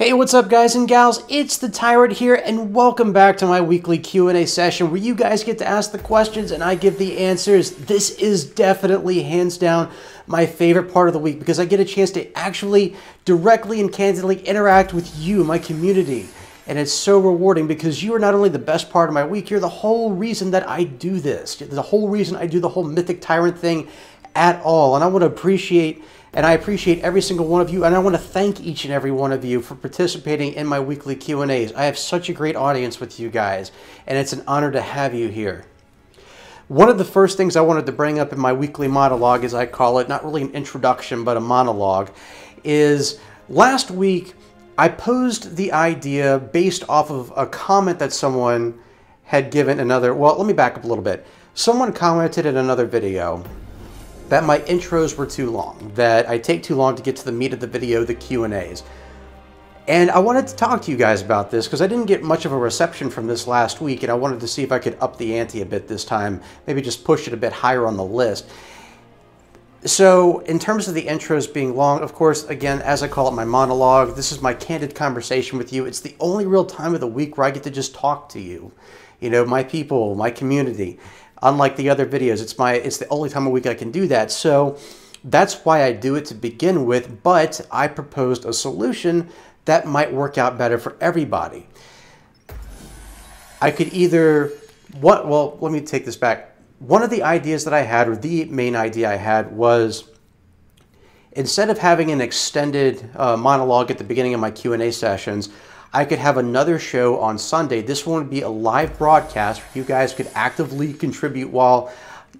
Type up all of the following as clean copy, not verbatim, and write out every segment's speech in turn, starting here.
Hey, what's up guys and gals? It's the Tyrant here and welcome back to my weekly Q&A session where you guys get to ask the questions and I give the answers. This is definitely hands down my favorite part of the week because I get a chance to actually directly and candidly interact with you, my community. And it's so rewarding because you are not only the best part of my week, you're the whole reason that I do this. The whole reason I do the whole Mythic Tyrant thing at all. And I want to appreciate every single one of you, and I want to thank each and every one of you for participating in my weekly Q&As. I have such a great audience with you guys, and it's an honor to have you here. One of the first things I wanted to bring up in my weekly monologue, as I call it, not really an introduction, but a monologue, is last week I posed the idea based off of a comment that someone had given another, well, let me back up a little bit. Someone commented in another video that my intros were too long, that I take too long to get to the meat of the video, the Q&As. And I wanted to talk to you guys about this because I didn't get much of a reception from this last week, and I wanted to see if I could up the ante a bit this time, maybe just push it a bit higher on the list. So in terms of the intros being long, of course, again, as I call it, my monologue, this is my candid conversation with you. It's the only real time of the week where I get to just talk to you, my people, my community. Unlike the other videos, it's the only time a week I can do that. So that's why I do it to begin with, but I proposed a solution that might work out better for everybody. I could either, well, let me take this back. One of the ideas that I had, or the main idea I had, was instead of having an extended monologue at the beginning of my Q&A sessions, I could have another show on Sunday. This one would be a live broadcast where you guys could actively contribute while,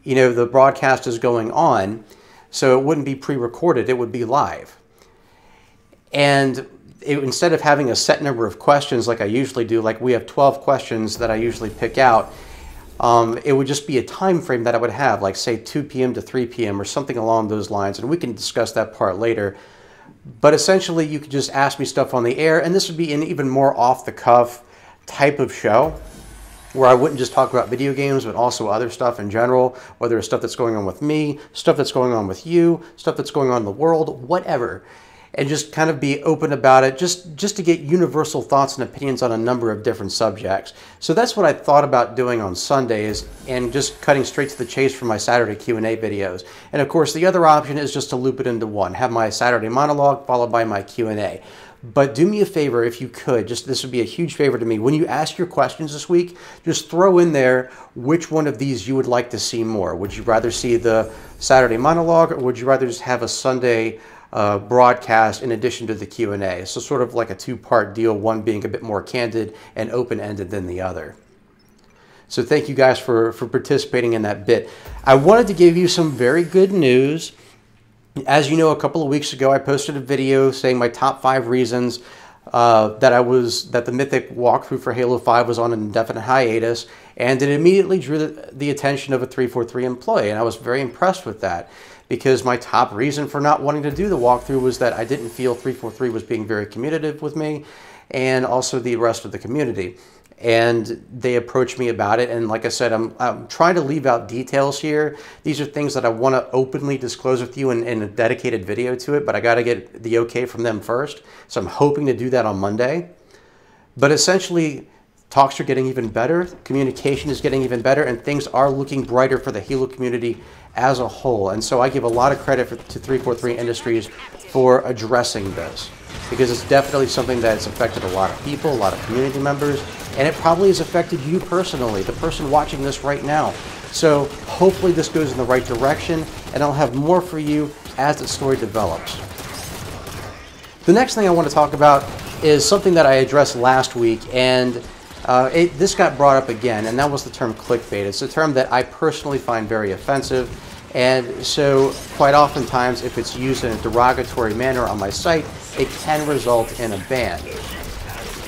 the broadcast is going on. So it wouldn't be pre-recorded, it would be live. And instead of having a set number of questions like I usually do, like we have 12 questions that I usually pick out, it would just be a time frame that I would have, like say 2 p.m. to 3 p.m. or something along those lines. And we can discuss that part later. But essentially, you could just ask me stuff on the air, and this would be an even more off-the-cuff type of show where I wouldn't just talk about video games, but also other stuff in general, whether it's stuff that's going on with me, stuff that's going on with you, stuff that's going on in the world, whatever. And just kind of be open about it, just to get universal thoughts and opinions on a number of different subjects. So that's what I thought about doing on Sundays, and just cutting straight to the chase for my Saturday Q&A videos. And of course, the other option is just to loop it into one, have my Saturday monologue followed by my Q&A. But do me a favor if you could, this would be a huge favor to me. When you ask your questions this week, just throw in there which one of these you would like to see more. Would you rather see the Saturday monologue, or would you rather just have a Sunday broadcast in addition to the Q&A? So sort of like a two-part deal, one being a bit more candid and open-ended than the other. So thank you guys for participating in that bit. I wanted to give you some very good news. As you know, a couple of weeks ago, I posted a video saying my top 5 reasons that the Mythic walkthrough for Halo 5 was on an indefinite hiatus, and it immediately drew the attention of a 343 employee, and I was very impressed with that. Because my top reason for not wanting to do the walkthrough was that I didn't feel 343 was being very communicative with me, and also the rest of the community. And they approached me about it, and like I said, I'm trying to leave out details here. These are things that I want to openly disclose with you in a dedicated video to it, but I got to get the okay from them first. So I'm hoping to do that on Monday. But essentially, talks are getting even better, communication is getting even better, and things are looking brighter for the Halo community as a whole. And so I give a lot of credit to 343 Industries for addressing this, because it's definitely something that's affected a lot of people, a lot of community members, and it probably has affected you personally, the person watching this right now. So hopefully this goes in the right direction, and I'll have more for you as the story develops. The next thing I want to talk about is something that I addressed last week, and this got brought up again, and that was the term clickbait. It's a term that I personally find very offensive, and so quite oftentimes if it's used in a derogatory manner on my site, it can result in a ban.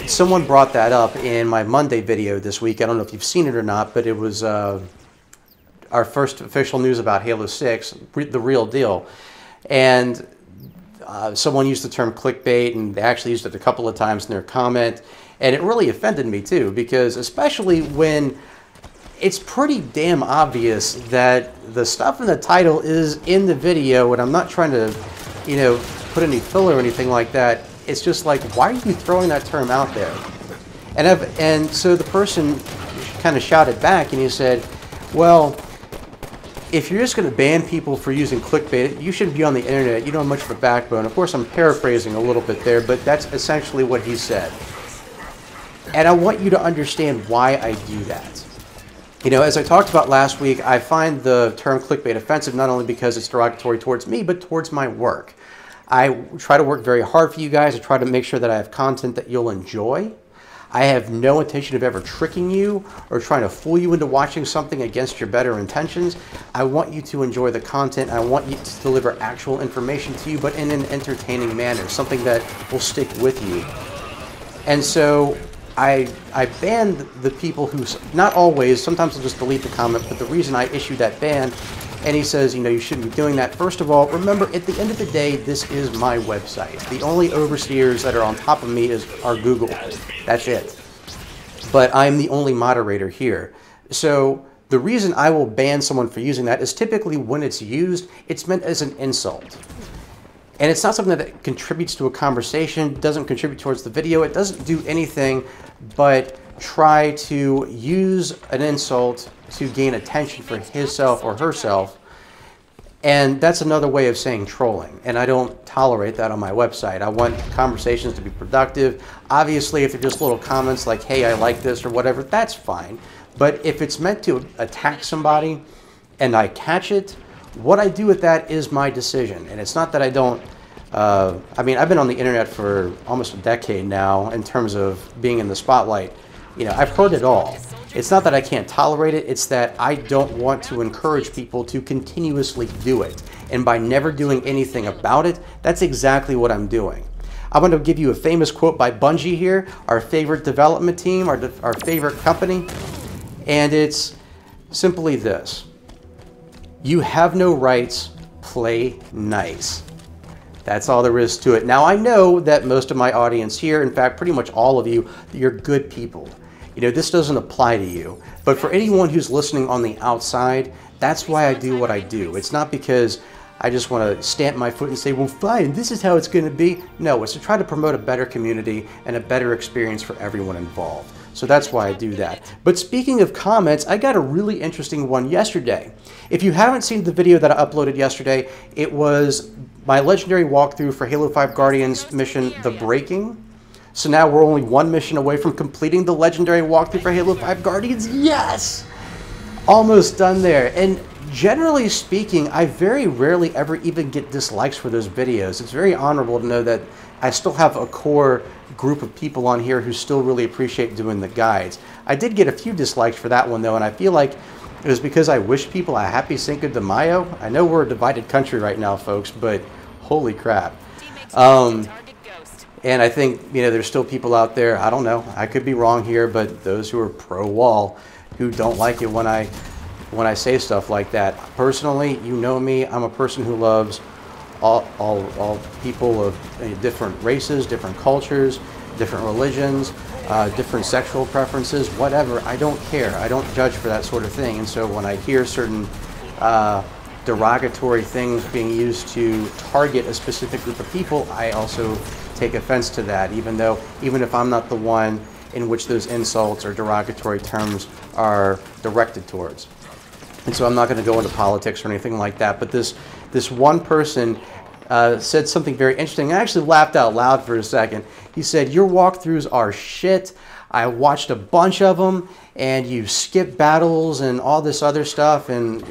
Someone brought that up in my Monday video this week. I don't know if you've seen it or not, but it was our first official news about Halo 6, the real deal. And someone used the term clickbait, and they actually used it a couple of times in their comment. And it really offended me too, because especially when it's pretty damn obvious that the stuff in the title is in the video, and I'm not trying to, put any filler or anything like that. it's just like, why are you throwing that term out there? And so the person kind of shouted back and he said, well, if you're just going to ban people for using clickbait, you shouldn't be on the internet. You don't have much of a backbone. Of course, I'm paraphrasing a little bit there, but that's essentially what he said. And I want you to understand why I do that. You know, as I talked about last week, I find the term clickbait offensive not only because it's derogatory towards me, but towards my work. I try to work very hard for you guys. I try to make sure that I have content that you'll enjoy. I have no intention of ever tricking you or trying to fool you into watching something against your better intentions. I want you to enjoy the content. I want you to deliver actual information to you, but in an entertaining manner, something that will stick with you. And so I ban the people who, not always, sometimes I'll just delete the comment, but the reason I issue that ban, and he says, you know, you shouldn't be doing that. First of all, remember, at the end of the day, this is my website. The only overseers that are on top of me are Google. That's it. But I'm the only moderator here. So the reason I will ban someone for using that is typically when it's used, it's meant as an insult. And it's not something that contributes to a conversation, doesn't contribute towards the video, it doesn't do anything but try to use an insult to gain attention for himself or herself. And that's another way of saying trolling. And I don't tolerate that on my website. I want conversations to be productive. Obviously, if they're just little comments like, hey, I like this or whatever, that's fine. But if it's meant to attack somebody and I catch it, what I do with that is my decision. And it's not that I don't, I mean, I've been on the internet for almost a decade now in terms of being in the spotlight. You know, I've heard it all. It's not that I can't tolerate it, it's that I don't want to encourage people to continuously do it. And by never doing anything about it, that's exactly what I'm doing. I'm going to give you a famous quote by Bungie here, our favorite development team, our favorite company. And it's simply this: you have no rights, play nice. That's all there is to it. Now, I know that most of my audience here, in fact, pretty much all of you, you're good people. You know, this doesn't apply to you. But for anyone who's listening on the outside, that's why I do what I do. It's not because I just want to stamp my foot and say, well, fine, this is how it's going to be. No, it's to try to promote a better community and a better experience for everyone involved. So that's why I do that. But speaking of comments, I got a really interesting one yesterday. If you haven't seen the video that I uploaded yesterday, it was my legendary walkthrough for Halo 5 Guardians mission, The Breaking. So now we're only one mission away from completing the legendary walkthrough for Halo 5 Guardians. Yes! Almost done there. And generally speaking, I very rarely ever even get dislikes for those videos. It's very honorable to know that I still have a core group of people on here who still really appreciate doing the guides. I did get a few dislikes for that one though, and I feel like it was because I wish people a happy Cinco de Mayo. I know we're a divided country right now, folks, but holy crap. And I think, you know, there's still people out there, I don't know, I could be wrong here, but those who are pro-wall who don't like it when I say stuff like that. Personally, you know me, I'm a person who loves all people of different races, different cultures, different religions, different sexual preferences, whatever. I don't care. I don't judge for that sort of thing. And so when I hear certain derogatory things being used to target a specific group of people, I also take offense to that, even if I'm not the one in which those insults or derogatory terms are directed towards. And so I'm not going to go into politics or anything like that, but this one person said something very interesting. I actually laughed out loud for a second. He said, your walkthroughs are shit. I watched a bunch of them, and you skip battles and all this other stuff, and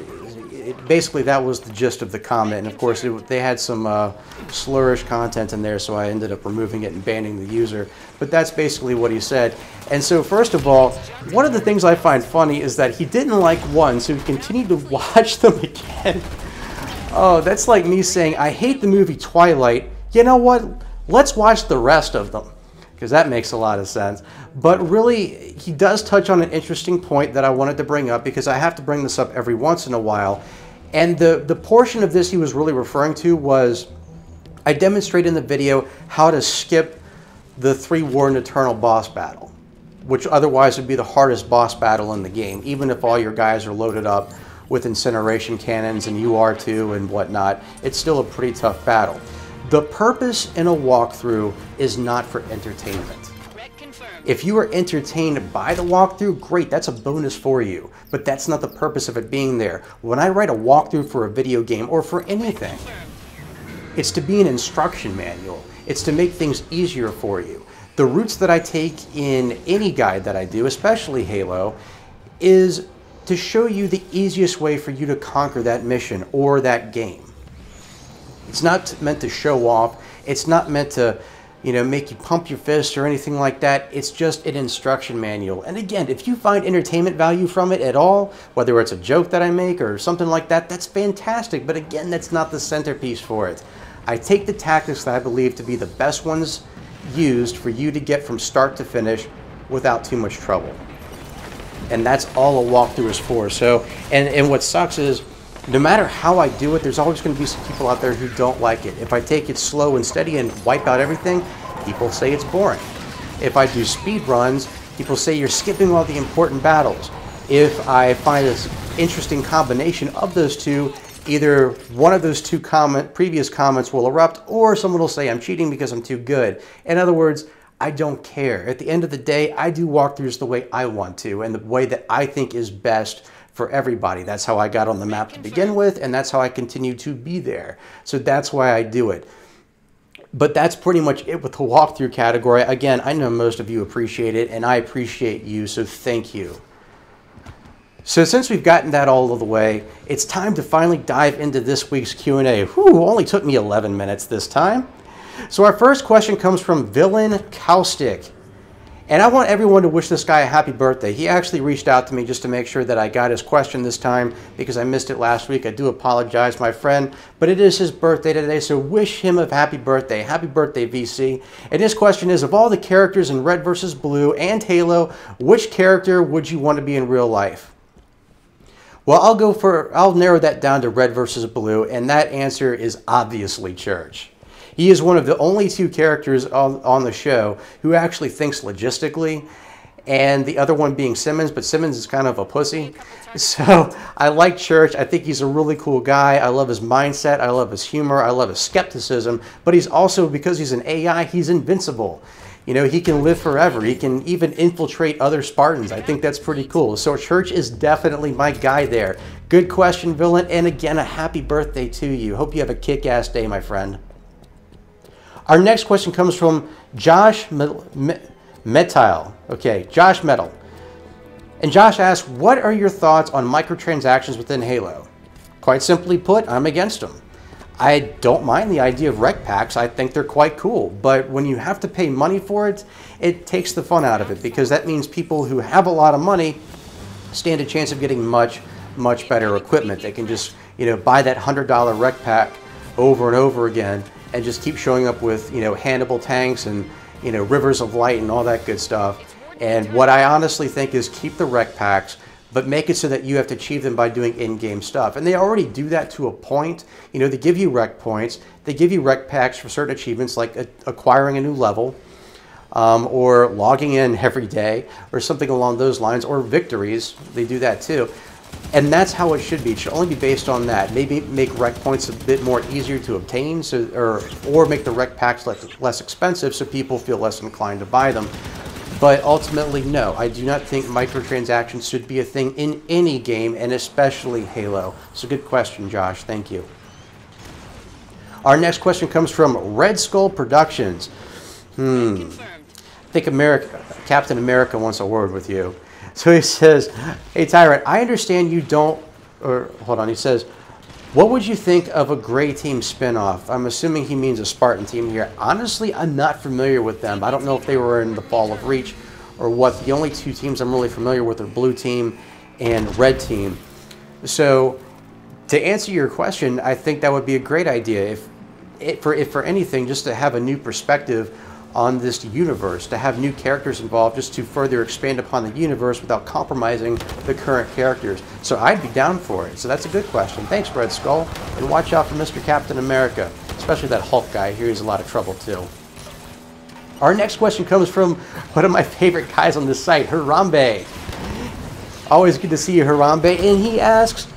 basically that was the gist of the comment. And of course they had some slurish content in there, so I ended up removing it and banning the user. But that's basically what he said. And so first of all, one of the things I find funny is that he didn't like one, so he continued to watch them again. Oh, that's like me saying, I hate the movie Twilight. You know what? Let's watch the rest of them, because that makes a lot of sense. But really, he does touch on an interesting point that I wanted to bring up, because I have to bring this up every once in a while. And the portion of this he was really referring to was, I demonstrated in the video how to skip the 3 Warden Eternal boss battle, which otherwise would be the hardest boss battle in the game, even if all your guys are loaded up with incineration cannons and UR2 and whatnot. It's still a pretty tough battle. The purpose in a walkthrough is not for entertainment. If you are entertained by the walkthrough, great, that's a bonus for you. But that's not the purpose of it being there. When I write a walkthrough for a video game or for anything, it's to be an instruction manual. It's to make things easier for you. The routes that I take in any guide that I do, especially Halo, is to show you the easiest way for you to conquer that mission or that game. It's not meant to show off. It's not meant to, make you pump your fist or anything like that. It's just an instruction manual. And again, if you find entertainment value from it at all, whether it's a joke that I make or something like that, that's fantastic. But again, that's not the centerpiece for it. I take the tactics that I believe to be the best ones used for you to get from start to finish without too much trouble. And that's all a walkthrough is for. So, and what sucks is, no matter how I do it, there's always going to be some people out there who don't like it. If I take it slow and steady and wipe out everything, people say it's boring. If I do speed runs, people say you're skipping all the important battles. If I find this interesting combination of those two, either one of those two previous comments will erupt, or someone will say I'm cheating because I'm too good. In other words, I don't care. At the end of the day, I do walkthroughs the way I want to and the way that I think is best for everybody. That's how I got on the map to begin with, and that's how I continue to be there. So that's why I do it. But that's pretty much it with the walkthrough category. Again, I know most of you appreciate it, and I appreciate you, so thank you. So since we've gotten that all of the way, it's time to finally dive into this week's Q&A. Whew, only took me 11 minutes this time. So our first question comes from Villain Caustic. And I want everyone to wish this guy a happy birthday. He actually reached out to me just to make sure that I got his question this time because I missed it last week. I do apologize, my friend, but it is his birthday today, so wish him a happy birthday. Happy birthday, VC. And his question is, of all the characters in Red vs. Blue and Halo, which character would you want to be in real life? Well, I'll narrow that down to Red vs. Blue, and that answer is obviously Church. He is one of the only two characters on the show who actually thinks logistically, and the other one being Simmons, but Simmons is kind of a pussy. So I like Church. I think he's a really cool guy. I love his mindset. I love his humor. I love his skepticism. But he's also, because he's an AI, he's invincible. He can live forever. He can even infiltrate other Spartans. I think that's pretty cool. So Church is definitely my guy there. Good question, Villain. And again, a happy birthday to you. Hope you have a kick-ass day, my friend. Our next question comes from Josh Metal. Okay, Josh Metal. And Josh asks, what are your thoughts on microtransactions within Halo? Quite simply put, I'm against them. I don't mind the idea of rec packs. I think they're quite cool. But when you have to pay money for it, it takes the fun out of it, because that means people who have a lot of money stand a chance of getting much, much better equipment. They can just, buy that $100 rec pack over and over again and just keep showing up with, Hannibal tanks and, rivers of light and all that good stuff. And what I honestly think is keep the rec packs, but make it so that you have to achieve them by doing in-game stuff. And they already do that to a point. They give you rec points. They give you rec packs for certain achievements, like acquiring a new level, or logging in every day, or something along those lines, or victories. They do that too. And that's how it should be. It should only be based on that. Maybe make rec points a bit more easier to obtain, or make the rec packs less expensive so people feel less inclined to buy them. But ultimately, no, I do not think microtransactions should be a thing in any game, and especially Halo. So good question, Josh. Thank you. Our next question comes from Red Skull Productions. I think Captain America wants a word with you. So he says, hey, Tyrant, I understand you don't, he says, what would you think of a Gray Team spinoff? I'm assuming he means a Spartan team here. Honestly, I'm not familiar with them. I don't know if they were in the Fall of Reach or what. The only two teams I'm really familiar with are Blue Team and Red Team. So to answer your question, I think that would be a great idea. If for anything, just to have a new perspective on this universe, to have new characters involved, just to further expand upon the universe without compromising the current characters. So I'd be down for it. So that's a good question. Thanks, Red Skull. And watch out for Mr. Captain America, especially that Hulk guy. Here he's a lot of trouble too. Our next question comes from one of my favorite guys on this site, Harambe. Always good to see you, Harambe. And he asks,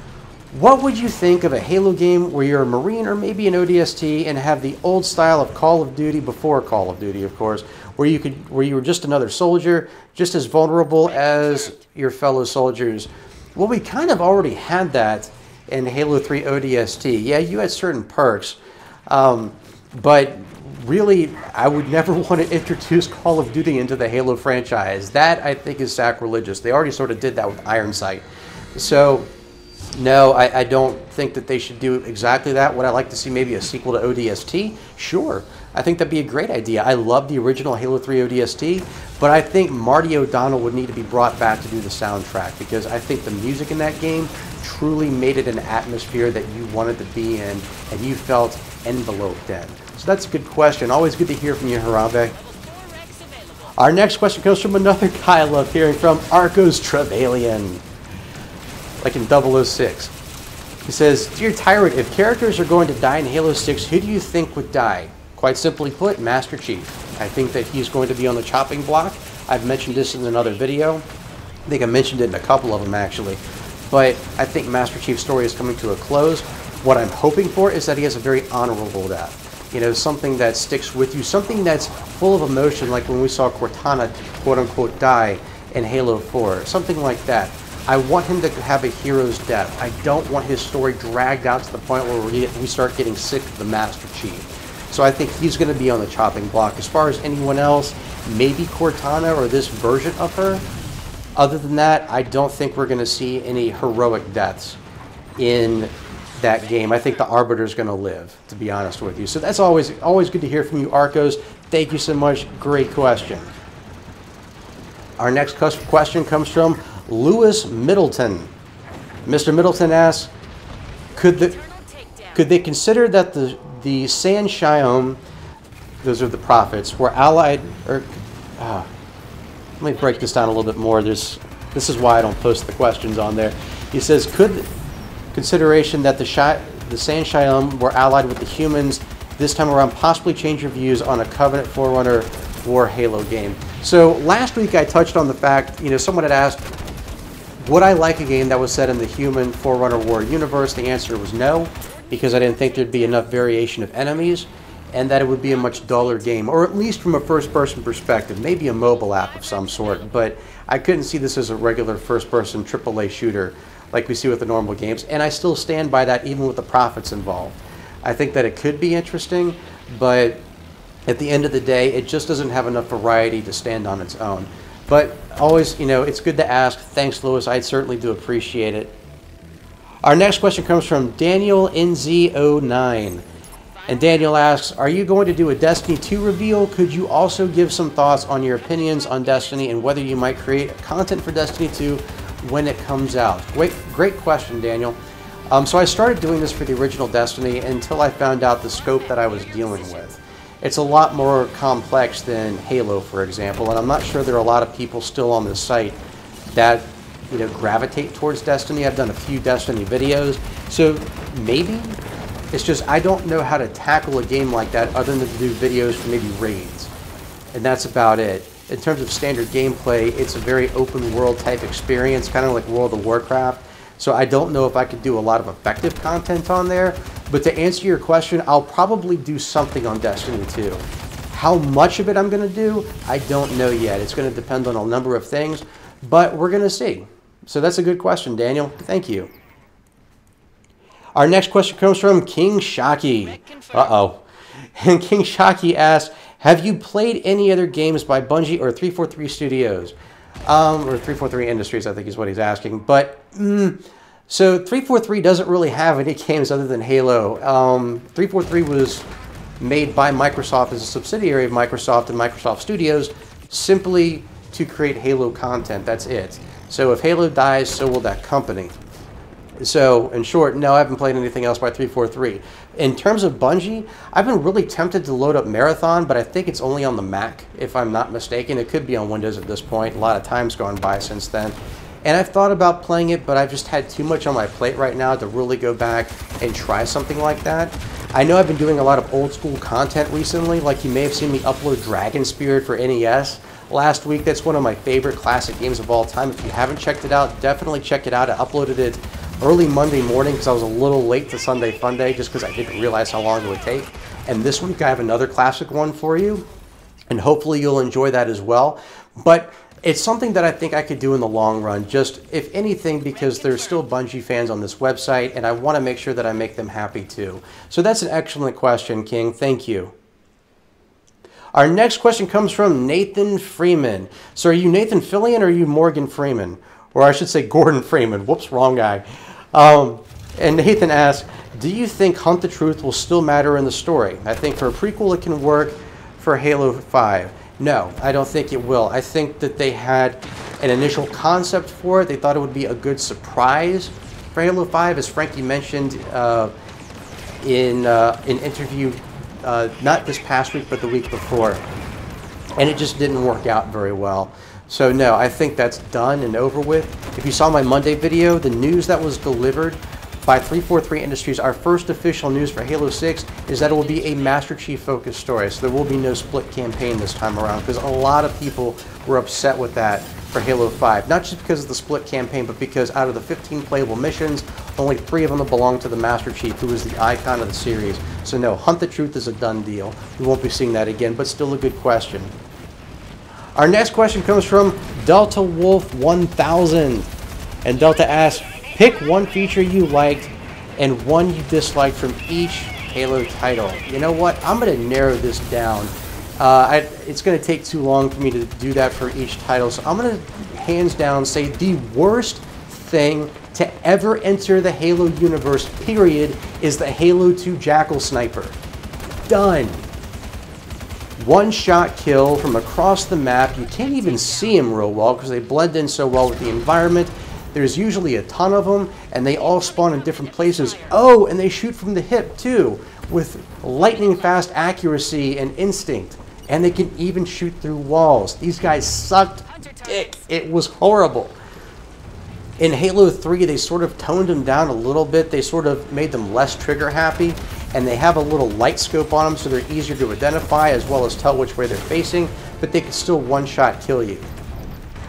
What would you think of a Halo game where you're a Marine or maybe an ODST and have the old style of Call of Duty before Call of Duty, of course, where you were just another soldier, just as vulnerable as your fellow soldiers? Well, we kind of already had that in Halo 3 ODST. Yeah, you had certain perks, but really, I would never want to introduce Call of Duty into the Halo franchise. That, I think, is sacrilegious. They already sort of did that with Iron Sight. So, no, I don't think that they should do exactly that. Would I like to see maybe a sequel to ODST? Sure. I think that'd be a great idea. I love the original Halo 3 ODST, but I think Marty O'Donnell would need to be brought back to do the soundtrack, because I think the music in that game truly made it an atmosphere that you wanted to be in and you felt enveloped in. So that's a good question. Always good to hear from you, Harambe. Our next question comes from another guy I love hearing from, Arcos Trevelyan, like in 006. He says, Dear Tyrant, if characters are going to die in Halo 6, who do you think would die? Quite simply put, Master Chief. I think that he's going to be on the chopping block. I've mentioned this in another video. I think I mentioned it in a couple of them, actually. But I think Master Chief's story is coming to a close. What I'm hoping for is that he has a very honorable death. You know, something that sticks with you, something that's full of emotion, like when we saw Cortana, quote-unquote, die in Halo 4, something like that. I want him to have a hero's death. I don't want his story dragged out to the point where we start getting sick of the Master Chief. So I think he's going to be on the chopping block. As far as anyone else, maybe Cortana or this version of her. Other than that, I don't think we're going to see any heroic deaths in that game. I think the Arbiter's going to live, to be honest with you. So that's always good to hear from you, Arcos. Thank you so much. Great question. Our next question comes from Lewis Middleton. Mr. Middleton asks, could they consider that the Sanshiom, those are the prophets, were allied, or let me break this down a little bit more. This is why I don't post the questions on there. He says, could consideration that the Sanshiom were allied with the humans this time around possibly change your views on a Covenant Forerunner War Halo game? So last week I touched on the fact, someone had asked, would I like a game that was set in the human Forerunner War universe? The answer was no, because I didn't think there'd be enough variation of enemies, and that it would be a much duller game, or at least from a first-person perspective, maybe a mobile app of some sort, but I couldn't see this as a regular first-person AAA shooter like we see with the normal games, and I still stand by that even with the Prophets involved. I think that it could be interesting, but at the end of the day, it just doesn't have enough variety to stand on its own. But always, it's good to ask. Thanks, Lewis. I certainly do appreciate it. Our next question comes from Daniel NZ09. And Daniel asks, are you going to do a Destiny 2 reveal? Could you also give some thoughts on your opinions on Destiny and whether you might create content for Destiny 2 when it comes out? Great question, Daniel. So I started doing this for the original Destiny until I found out the scope that I was dealing with. It's a lot more complex than Halo, for example, and I'm not sure there are a lot of people still on this site that gravitate towards Destiny. I've done a few Destiny videos, so maybe it's just I don't know how to tackle a game like that other than to do videos for maybe raids, and that's about it. In terms of standard gameplay, it's a very open world type experience, kind of like World of Warcraft. So I don't know if I could do a lot of effective content on there. But to answer your question, I'll probably do something on Destiny 2. How much of it I'm going to do, I don't know yet. It's going to depend on a number of things, but we're going to see. So that's a good question, Daniel. Thank you. Our next question comes from King Shocky. Uh-oh. And King Shocky asks, have you played any other games by Bungie or 343 Studios? Or 343 Industries, I think is what he's asking. But, so 343 doesn't really have any games other than Halo. 343 was made by Microsoft as a subsidiary of Microsoft and Microsoft Studios simply to create Halo content. That's it. So if Halo dies, so will that company. So, in short, no, I haven't played anything else by 343. In terms of Bungie, I've been really tempted to load up Marathon, but I think it's only on the Mac, if I'm not mistaken. It could be on Windows at this point. A lot of time's gone by since then. And I've thought about playing it, but I've just had too much on my plate right now to really go back and try something like that. I know I've been doing a lot of old school content recently, like you may have seen me upload Dragon Spirit for NES last week. That's one of my favorite classic games of all time. If you haven't checked it out, definitely check it out. I uploaded it early Monday morning because I was a little late to Sunday Fun Day just because I didn't realize how long it would take. And this week I have another classic one for you, and hopefully you'll enjoy that as well. But it's something that I think I could do in the long run, just if anything, because there's still Bungie fans on this website, and I want to make sure that I make them happy too. So that's an excellent question, King. Thank you. Our next question comes from Nathan Freeman. So are you Nathan Fillion or are you Morgan Freeman? Or I should say Gordon Freeman. Whoops, wrong guy. And Nathan asks, do you think Hunt the Truth will still matter in the story? I think for a prequel it can work. For Halo 5, no, I don't think it will. I think that they had an initial concept for it. They thought it would be a good surprise for Halo 5, as Frankie mentioned in an interview not this past week, but the week before. And it just didn't work out very well. So no, I think that's done and over with. If you saw my Monday video, the news that was delivered by 343 Industries, our first official news for Halo 6 is that it will be a Master Chief focused story. So there will be no split campaign this time around, because a lot of people were upset with that for Halo 5. Not just because of the split campaign, but because out of the 15 playable missions, only 3 of them belong to the Master Chief, who is the icon of the series. So no, Hunt the Truth is a done deal. We won't be seeing that again, but still a good question. Our next question comes from Delta Wolf 1000. And Delta asks, pick one feature you liked and one you disliked from each Halo title. You know what? I'm going to narrow this down. It's going to take too long for me to do that for each title, so I'm going to hands down say the worst thing to ever enter the Halo universe, period, is the Halo 2 Jackal Sniper. Done. One-shot kill from across the map. You can't even see them real well because they blend in so well with the environment. There's usually a ton of them, and they all spawn in different places. Oh, and they shoot from the hip, too, with lightning-fast accuracy and instinct. And they can even shoot through walls. These guys sucked dick. It was horrible. In Halo 3, they sort of toned them down a little bit. They sort of made them less trigger-happy, and they have a little light scope on them, so they're easier to identify, as well as tell which way they're facing, but they can still one-shot kill you.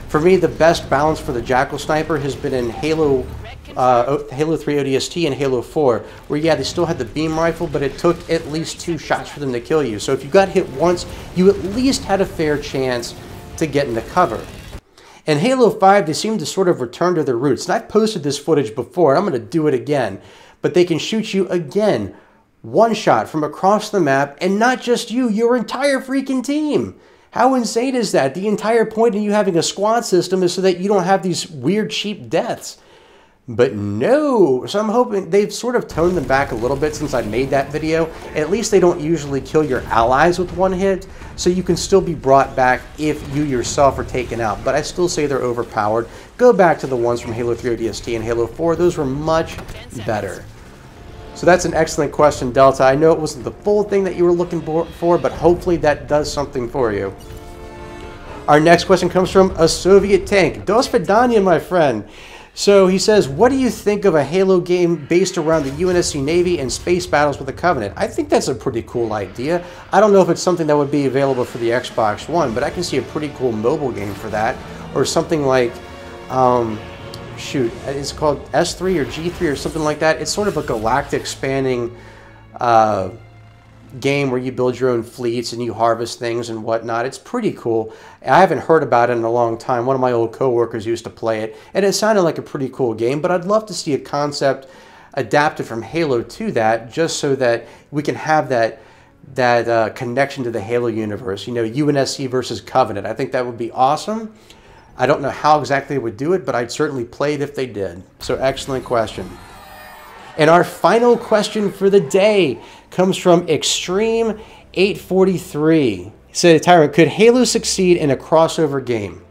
For me, the best balance for the Jackal Sniper has been in Halo 3 ODST and Halo 4, where yeah, they still had the beam rifle, but it took at least 2 shots for them to kill you. So if you got hit once, you at least had a fair chance to get into cover. In Halo 5, they seem to sort of return to their roots. And I've posted this footage before, and I'm going to do it again. But they can shoot you again, one shot from across the map, and not just you, your entire freaking team. How insane is that? The entire point of you having a squad system is so that you don't have these weird, cheap deaths. But no, so I'm hoping they've sort of toned them back a little bit since I made that video. At least they don't usually kill your allies with one hit, so you can still be brought back if you yourself are taken out. But I still say they're overpowered. Go back to the ones from Halo 3 ODST and Halo 4. Those were much better. So that's an excellent question, Delta. I know it wasn't the full thing that you were looking for, but hopefully that does something for you. Our next question comes from a Soviet tank. Dos Vidania, my friend. So he says, what do you think of a Halo game based around the UNSC Navy and space battles with the Covenant? I think that's a pretty cool idea. I don't know if it's something that would be available for the Xbox One, but I can see a pretty cool mobile game for that. Or something like, shoot, it's called S3 or G3 or something like that. It's sort of a galactic spanning game where you build your own fleets and you harvest things and whatnot. It's pretty cool. I haven't heard about it in a long time. One of my old coworkers used to play it, and it sounded like a pretty cool game, but I'd love to see a concept adapted from Halo to that, just so that we can have that connection to the Halo universe. You know, UNSC versus Covenant. I think that would be awesome. I don't know how exactly they would do it, but I'd certainly play it if they did. So excellent question. And our final question for the day comes from Extreme 843. He said, Tyrant, could Halo succeed in a crossover game?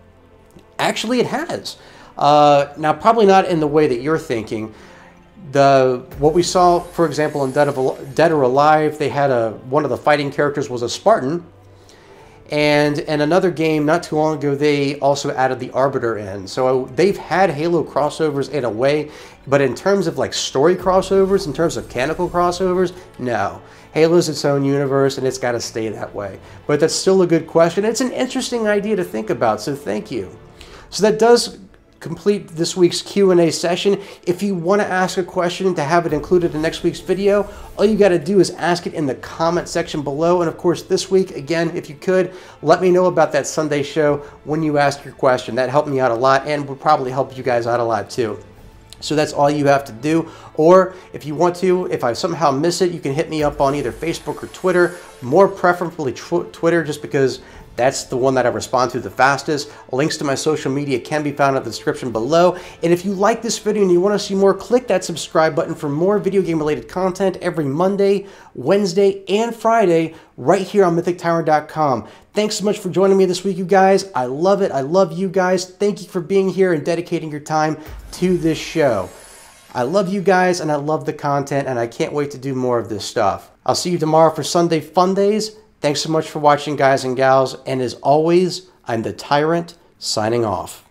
Actually, it has. Now, probably not in the way that you're thinking. What we saw, for example, in Dead or Alive, they had one of the fighting characters was a Spartan. And in another game not too long ago, they also added the Arbiter in. So they've had Halo crossovers in a way, but in terms of like story crossovers, in terms of canonical crossovers, no. Halo's its own universe, and it's got to stay that way. But that's still a good question. It's an interesting idea to think about, so thank you. So that does complete this week's Q&A session. If you want to ask a question to have it included in next week's video, all you got to do is ask it in the comment section below. And of course, this week, again, if you could, let me know about that Sunday show when you ask your question. That helped me out a lot and would probably help you guys out a lot too. So that's all you have to do. Or if you want to, if I somehow miss it, you can hit me up on either Facebook or Twitter, more preferably Twitter, just because that's the one that I respond to the fastest. Links to my social media can be found in the description below. And if you like this video and you want to see more, click that subscribe button for more video game related content every Monday, Wednesday, and Friday right here on MythicTyrant.com. Thanks so much for joining me this week, you guys. I love it. I love you guys. Thank you for being here and dedicating your time to this show. I love you guys and I love the content and I can't wait to do more of this stuff. I'll see you tomorrow for Sunday Fun Days. Thanks so much for watching, guys and gals, and as always, I'm the Tyrant, signing off.